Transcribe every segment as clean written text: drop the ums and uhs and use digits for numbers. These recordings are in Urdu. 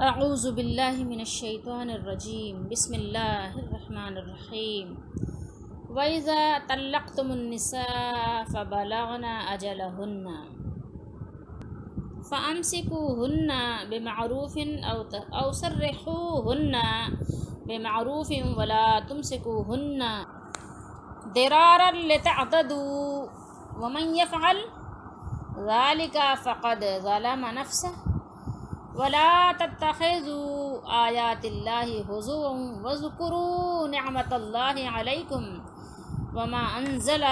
اعوذ باللہ من الشیطان الرجیم بسم اللہ الرحمن الرحیم وَإِذَا طَلَّقْتُمُ النِّسَاءَ فَبَلَغْنَ أَجَلَهُنَّ فَأَمْسِكُوهُنَّ بِمَعْرُوفٍ أَوْ سَرِّحُوهُنَّ بِمَعْرُوفٍ وَلَا تُمْسِكُوهُنَّ ضِرَارًا لِتَعْتَدُوا وَمَنْ يَفْعَلْ ذَلِكَ فَقَدْ ظَلَمَ نَفْسَهُ وَلَا تَتَّخِذُوا آيَاتِ اللَّهِ هُزُوًا وَاذْكُرُوا نِعْمَةَ اللَّهِ عَلَيْكُمْ وَمَا أَنزَلَ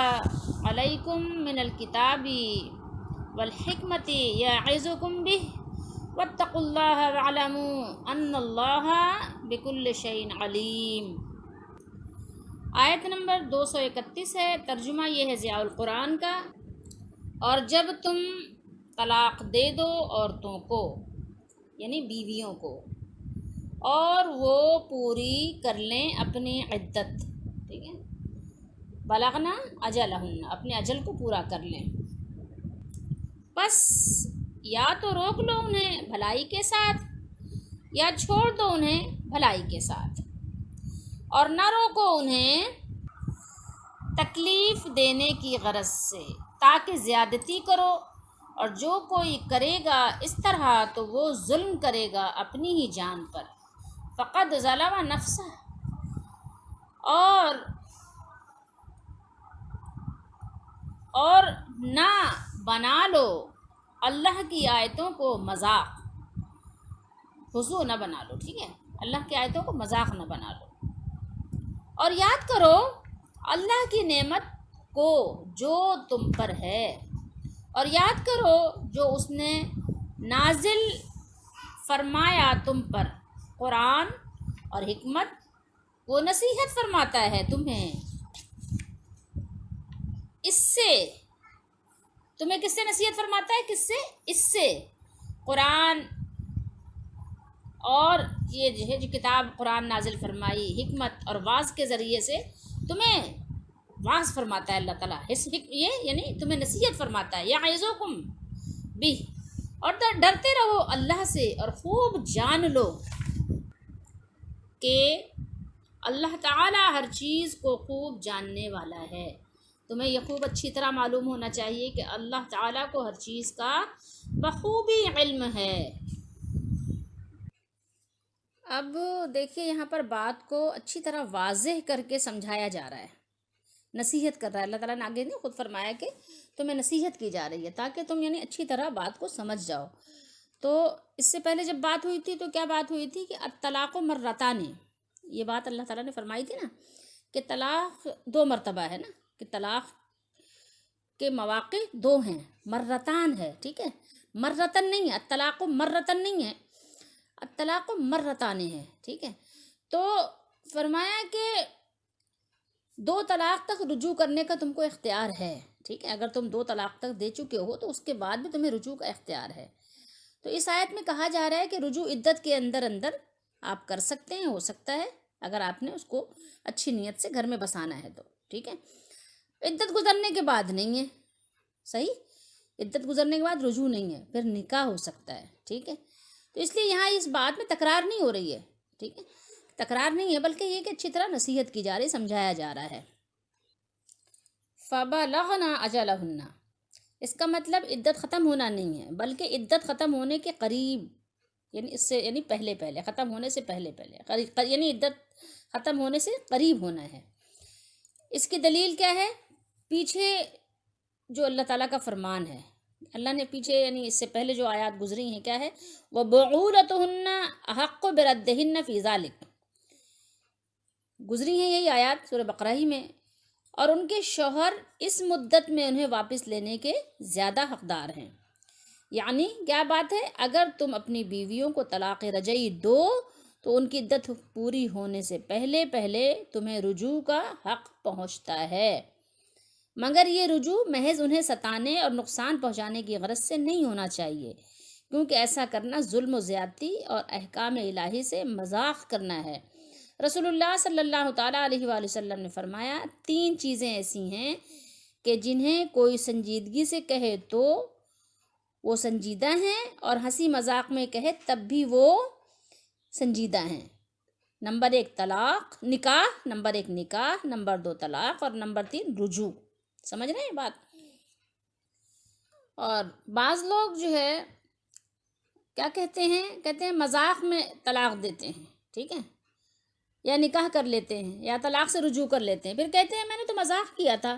عَلَيْكُمْ مِنَ الْكِتَابِ وَالْحِكْمَةِ يَعِظُكُمْ بِهِ وَاتَّقُوا اللَّهَ وَاعْلَمُوا أَنَّ اللَّهَ بِكُلِّ شَيْءٍ عَلِيمٌ۔ آیت نمبر 231 ہے، ترجمہ یہ ہے ضیاء القرآن کا۔ اور جب تم طلاق دے دو عورتوں کو، یعنی بیویوں کو، اور وہ پوری کر لیں اپنی عدت، ٹھیک ہے، بلغنا اجلہن، اپنے اجل کو پورا کر لیں، بس یا تو روک لو انہیں بھلائی کے ساتھ یا چھوڑ دو انہیں بھلائی کے ساتھ، اور نہ روکو انہیں تکلیف دینے کی غرض سے تاکہ زیادتی کرو، اور جو کوئی کرے گا اس طرح تو وہ ظلم کرے گا اپنی ہی جان پر، فقد ظلم نفسہ، اور نہ بنا لو اللہ کی آیتوں کو مذاق، ہزو نہ بنا لو، ٹھیک ہے، اللہ کی آیتوں کو مذاق نہ بنا لو، اور یاد کرو اللہ کی نعمت کو جو تم پر ہے، اور یاد کرو جو اس نے نازل فرمایا تم پر، قرآن اور حکمت، وہ نصیحت فرماتا ہے تمہیں اس سے، تمہیں کس سے نصیحت فرماتا ہے، کس سے، اس سے، قرآن اور یہ جو کتاب قرآن نازل فرمائی، حکمت اور واعظ کے ذریعے سے تمہیں واعظ فرماتا ہے اللہ تعالیٰ، یہ یعنی تمہیں نصیحت فرماتا ہے، یعظکم بہ، اور ڈرتے رہو اللہ سے، اور خوب جان لو کہ اللہ تعالیٰ ہر چیز کو خوب جاننے والا ہے۔ تمہیں یہ خوب اچھی طرح معلوم ہونا چاہیے کہ اللہ تعالیٰ کو ہر چیز کا بخوبی علم ہے۔ اب دیکھیے یہاں پر بات کو اچھی طرح واضح کر کے سمجھایا جا رہا ہے، نصیحت کر رہا ہے اللہ تعالیٰ نے، آگے نے خود فرمایا کہ تمہیں نصیحت کی جا رہی ہے تاکہ تم یعنی اچھی طرح بات کو سمجھ جاؤ۔ تو اس سے پہلے جب بات ہوئی تھی تو کیا بات ہوئی تھی کہ الطلاق مرتان، یہ بات اللہ تعالیٰ نے فرمائی تھی نا کہ طلاق 2 مرتبہ ہے نا، کہ طلاق کے مواقع 2 ہیں، مرتان ہے، ٹھیک ہے، مرتن نہیں ہے، الطلاق مرتن نہیں ہے، الطلاق مرتان ہے، ٹھیک ہے۔ تو فرمایا کہ 2 طلاق تک رجوع کرنے کا تم کو اختیار ہے، ٹھیک ہے، اگر تم 2 طلاق تک دے چکے ہو تو اس کے بعد بھی تمہیں رجوع کا اختیار ہے۔ تو اس آیت میں کہا جا رہا ہے کہ رجوع عدت کے اندر آپ کر سکتے ہیں، ہو سکتا ہے اگر آپ نے اس کو اچھی نیت سے گھر میں بسانا ہے تو، ٹھیک ہے، عدت گزرنے کے بعد نہیں ہے، صحیح، عدت گزرنے کے بعد رجوع نہیں ہے، پھر نکاح ہو سکتا ہے، ٹھیک ہے۔ تو اس لیے یہاں اس بات میں تکرار نہیں ہو رہی ہے، ٹھیک ہے، تکرار نہیں ہے، بلکہ یہ کہ اچھی طرح نصیحت کی جا رہی، سمجھایا جا رہا ہے۔ فَبَلَغْنَ أَجَلَهُنَّ، اس کا مطلب عدت ختم ہونا نہیں ہے، بلکہ عدت ختم ہونے کے قریب، یعنی اس سے یعنی پہلے ختم ہونے سے پہلے یعنی عدت ختم ہونے سے قریب ہونا ہے۔ اس کی دلیل کیا ہے؟ پیچھے جو اللہ تعالیٰ کا فرمان ہے، اللہ نے پیچھے یعنی اس سے پہلے جو آیات گزری ہیں کیا ہے، وَبُعُولَتُهُنَّ أَحَقُّ بِرَدِّهِنَّ فِي ذَلِكَ، گزری ہیں یہی آیات سورہ بقرہ ہی میں، اور ان کے شوہر اس مدت میں انہیں واپس لینے کے زیادہ حقدار ہیں۔ یعنی کیا بات ہے، اگر تم اپنی بیویوں کو طلاق رجعی دو تو ان کی عدت پوری ہونے سے پہلے تمہیں رجوع کا حق پہنچتا ہے، مگر یہ رجوع محض انہیں ستانے اور نقصان پہنچانے کی غرض سے نہیں ہونا چاہیے، کیونکہ ایسا کرنا ظلم و زیادتی اور احکام الہی سے مذاق کرنا ہے۔ رسول اللہ صلی اللہ تعالیٰ علیہ وآلہ وسلم نے فرمایا 3 چیزیں ایسی ہیں کہ جنہیں کوئی سنجیدگی سے کہے تو وہ سنجیدہ ہیں، اور ہنسی مذاق میں کہے تب بھی وہ سنجیدہ ہیں۔ نمبر 1 طلاق نکاح، نمبر 1 نکاح، نمبر 2 طلاق، اور نمبر 3 رجوع۔ سمجھ رہے ہیں بات؟ اور بعض لوگ جو ہے کیا کہتے ہیں مذاق میں طلاق دیتے ہیں، ٹھیک ہے، یا نکاح کر لیتے ہیں یا طلاق سے رجوع کر لیتے ہیں، پھر کہتے ہیں میں نے تو مذاق کیا تھا۔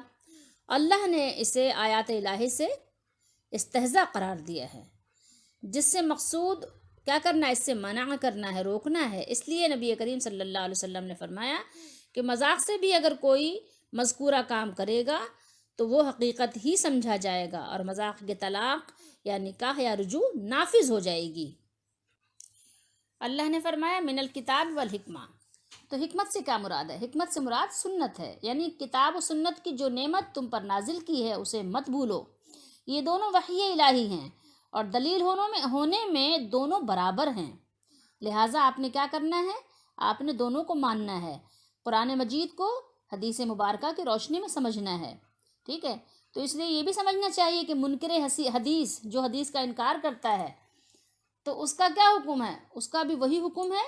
اللہ نے اسے آیات الہی سے استہزاء قرار دیا ہے، جس سے مقصود کیا کرنا ہے، اس سے منع کرنا ہے، روکنا ہے۔ اس لیے نبی کریم صلی اللہ علیہ وسلم نے فرمایا کہ مذاق سے بھی اگر کوئی مذکورہ کام کرے گا تو وہ حقیقت ہی سمجھا جائے گا، اور مذاق کے طلاق یا نکاح یا رجوع نافذ ہو جائے گی۔ اللہ نے فرمایا من الکتاب والحکمہ، تو حکمت سے کیا مراد ہے؟ حکمت سے مراد سنت ہے، یعنی کتاب و سنت کی جو نعمت تم پر نازل کی ہے اسے مت بھولو۔ یہ دونوں وحی الہی ہیں اور دلیل ہونے میں دونوں برابر ہیں، لہٰذا آپ نے کیا کرنا ہے؟ آپ نے دونوں کو ماننا ہے، قرآن مجید کو حدیث مبارکہ کی روشنی میں سمجھنا ہے، ٹھیک ہے۔ تو اس لیے یہ بھی سمجھنا چاہیے کہ منکر حدیث جو حدیث کا انکار کرتا ہے تو اس کا کیا حکم ہے؟ اس کا بھی وہی حکم ہے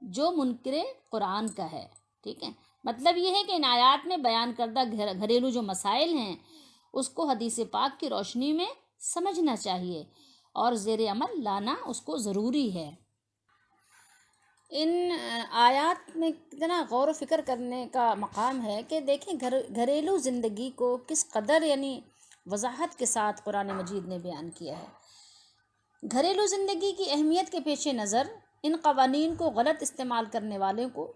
جو منکر قرآن کا ہے، ٹھیک ہے۔ مطلب یہ ہے کہ ان آیات میں بیان کردہ گھریلو جو مسائل ہیں اس کو حدیث پاک کی روشنی میں سمجھنا چاہیے اور زیر عمل لانا اس کو ضروری ہے۔ ان آیات میں کتنا غور و فکر کرنے کا مقام ہے کہ دیکھیں گھریلو زندگی کو کس قدر یعنی وضاحت کے ساتھ قرآن مجید نے بیان کیا ہے۔ گھریلو زندگی کی اہمیت کے پیش نظر ان قوانین کو غلط استعمال کرنے والوں کو،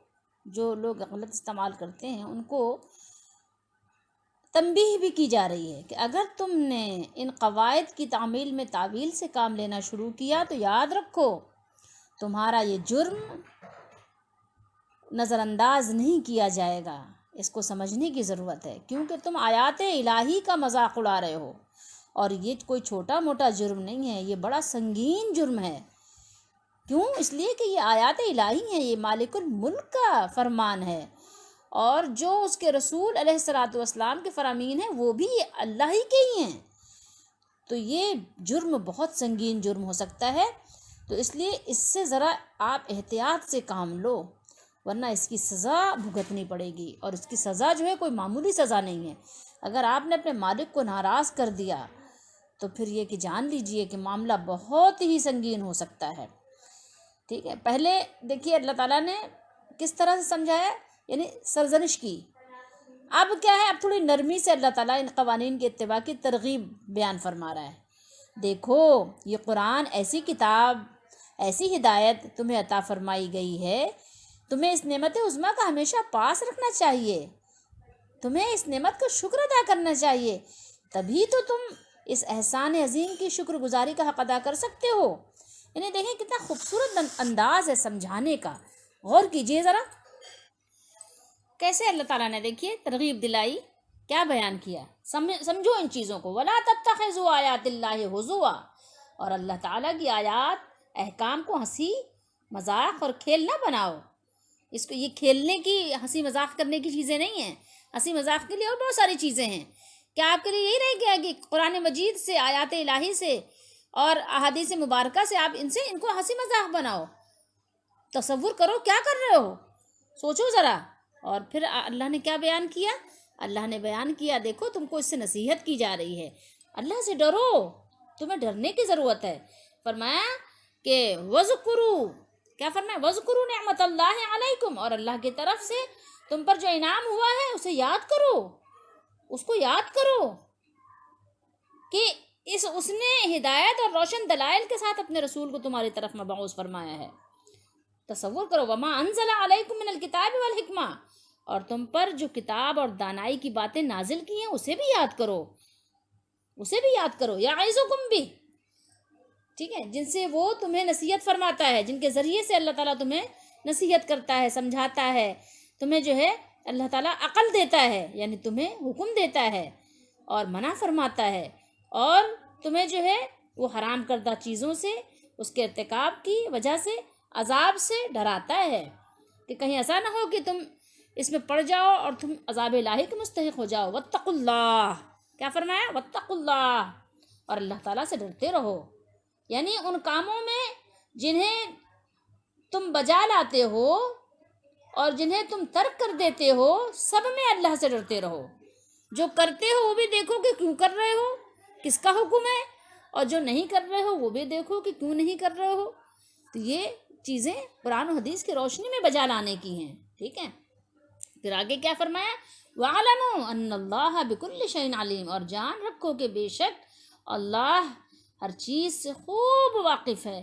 جو لوگ غلط استعمال کرتے ہیں، ان کو تنبیہ بھی کی جا رہی ہے کہ اگر تم نے ان قواعد کی تعمیل میں تعویل سے کام لینا شروع کیا تو یاد رکھو تمہارا یہ جرم نظر انداز نہیں کیا جائے گا۔ اس کو سمجھنے کی ضرورت ہے کیونکہ تم آیات الہی کا مذاق اڑا رہے ہو، اور یہ کوئی چھوٹا موٹا جرم نہیں ہے، یہ بڑا سنگین جرم ہے۔ کیوں؟ اس لیے کہ یہ آیات الہی ہیں، یہ مالک الملک کا فرمان ہے، اور جو اس کے رسول علیہ الصلاۃ والسلام کے فرامین ہیں وہ بھی اللہ ہی کے ہی ہیں۔ تو یہ جرم بہت سنگین جرم ہو سکتا ہے، تو اس لیے اس سے ذرا آپ احتیاط سے کام لو، ورنہ اس کی سزا بھگتنی پڑے گی، اور اس کی سزا جو ہے کوئی معمولی سزا نہیں ہے۔ اگر آپ نے اپنے مالک کو ناراض کر دیا تو پھر یہ کہ جان لیجئے کہ معاملہ بہت ہی سنگین ہو سکتا ہے، ٹھیک ہے۔ پہلے دیکھیے اللہ تعالیٰ نے کس طرح سے سمجھایا، یعنی سرزنش کی۔ اب کیا ہے، اب تھوڑی نرمی سے اللہ تعالیٰ ان قوانین کے اتباع کی ترغیب بیان فرما رہا ہے۔ دیکھو یہ قرآن ایسی کتاب، ایسی ہدایت تمہیں عطا فرمائی گئی ہے، تمہیں اس نعمت عظمیٰ کا ہمیشہ پاس رکھنا چاہیے، تمہیں اس نعمت کا شکر ادا کرنا چاہیے، تبھی تو تم اس احسان عظیم کی شکر گزاری کا حق ادا کر سکتے ہو۔ یعنی دیکھیں کتنا خوبصورت انداز ہے سمجھانے کا، غور کیجئے ذرا کیسے اللہ تعالیٰ نے دیکھیے ترغیب دلائی، کیا بیان کیا۔ سمجھو ان چیزوں کو، وَلَا تَتَّخِذُوا آیَاتِ اللَّهِ ہُزُوًا، اور اللہ تعالیٰ کی آیات احکام کو ہنسی مذاق اور کھیل نہ بناؤ۔ اس کو یہ کھیلنے کی، ہنسی مذاق کرنے کی چیزیں نہیں ہیں، ہنسی مذاق کے لیے اور بہت ساری چیزیں ہیں۔ کیا آپ کے لیے یہی رہ گیا کہ قرآن مجید سے، آیات الہی سے اور احادیث مبارکہ سے آپ ان کو ہنسی مذاق بناؤ؟ تصور کرو کیا کر رہے ہو، سوچو ذرا۔ اور پھر اللہ نے کیا بیان کیا؟ اللہ نے بیان کیا دیکھو تم کو اس سے نصیحت کی جا رہی ہے، اللہ سے ڈرو، تمہیں ڈرنے کی ضرورت ہے۔ فرمایا کہ وَذْكُرُوا، کیا فرمایا؟ وَذْكُرُوا نعمت اللہ علیکم، اور اللہ کی طرف سے تم پر جو انعام ہوا ہے اسے یاد کرو، اس کو یاد کرو کہ اس نے ہدایت اور روشن دلائل کے ساتھ اپنے رسول کو تمہاری طرف مبعوث فرمایا ہے۔ تصور کرو، وما انزل علیکم من الکتاب والحکمہ، اور تم پر جو کتاب اور دانائی کی باتیں نازل کی ہیں اسے بھی یاد کرو، اسے بھی یاد کرو، یعظکم بھی، ٹھیک ہے، جن سے وہ تمہیں نصیحت فرماتا ہے، جن کے ذریعے سے اللہ تعالیٰ تمہیں نصیحت کرتا ہے، سمجھاتا ہے، تمہیں جو ہے اللہ تعالیٰ عقل دیتا ہے، یعنی تمہیں حکم دیتا ہے اور منع فرماتا ہے، اور تمہیں جو ہے وہ حرام کردہ چیزوں سے، اس کے ارتکاب کی وجہ سے عذاب سے ڈراتا ہے کہ کہیں ایسا نہ ہو کہ تم اس میں پڑ جاؤ اور تم عذاب الہی کے مستحق ہو جاؤ۔ واتقوا اللہ، کیا فرمایا؟ واتقوا اللہ، اور اللہ تعالیٰ سے ڈرتے رہو، یعنی ان کاموں میں جنہیں تم بجا لاتے ہو اور جنہیں تم ترک کر دیتے ہو، سب میں اللہ سے ڈرتے رہو۔ جو کرتے ہو وہ بھی دیکھو کہ کیوں کر رہے ہو، کس کا حکم ہے، اور جو نہیں کر رہے ہو وہ بھی دیکھو کہ کیوں نہیں کر رہے ہو۔ تو یہ چیزیں قرآن و حدیث کی روشنی میں بجا لانے کی ہیں، ٹھیک ہے۔ پھر آگے کیا فرمایا، وَاعْلَمُوا أَنَّ اللَّهَ بِكُلِّ شَيْءٍ عَلِيمٌ، اور جان رکھو کہ بے شک اللہ ہر چیز سے خوب واقف ہے۔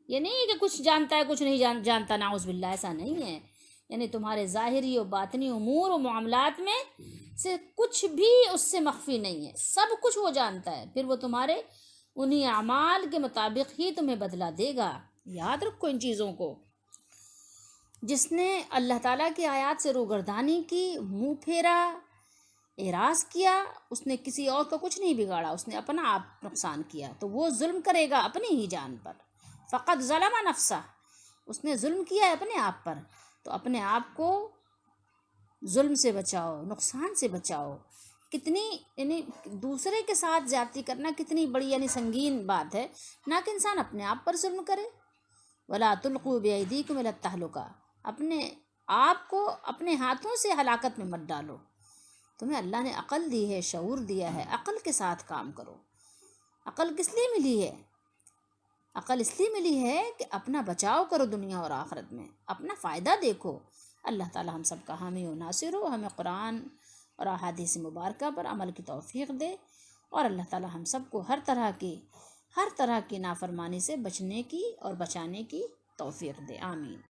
یہ نہیں کہ کچھ جانتا ہے کچھ نہیں جانتا، نعوذ باللہ، ایسا نہیں ہے۔ یعنی تمہارے ظاہری و باطنی امور و معاملات میں سے کچھ بھی اس سے مخفی نہیں ہے، سب کچھ وہ جانتا ہے، پھر وہ تمہارے انہی اعمال کے مطابق ہی تمہیں بدلہ دے گا۔ یاد رکھو ان چیزوں کو۔ جس نے اللہ تعالیٰ کی آیات سے روگردانی کی، منہ پھیرا، اعراض کیا، اس نے کسی اور کا کچھ نہیں بگاڑا، اس نے اپنا آپ نقصان کیا، تو وہ ظلم کرے گا اپنی ہی جان پر۔ فقط ظلم نفسہ، اس نے ظلم کیا ہے اپنے آپ پر، تو اپنے آپ کو ظلم سے بچاؤ، نقصان سے بچاؤ۔ کتنی یعنی دوسرے کے ساتھ زیادتی کرنا کتنی بڑی یعنی سنگین بات ہے، نہ کہ انسان اپنے آپ پر ظلم کرے۔ وَلَا تُلْقُوا بِأَيْدِيكُمْ إِلَى التَّهْلُكَةِ، اپنے آپ کو اپنے ہاتھوں سے ہلاکت میں مت ڈالو۔ تمہیں اللہ نے عقل دی ہے، شعور دیا ہے، عقل کے ساتھ کام کرو۔ عقل کس لیے ملی ہے؟ عقل اس لیے ملی ہے کہ اپنا بچاؤ کرو دنیا اور آخرت میں، اپنا فائدہ دیکھو۔ اللہ تعالی ہم سب کا حامی و ناصر ہو، ہمیں قرآن اور احادیث مبارکہ پر عمل کی توفیق دے، اور اللہ تعالی ہم سب کو ہر طرح کی نافرمانی سے بچنے کی اور بچانے کی توفیق دے، آمین۔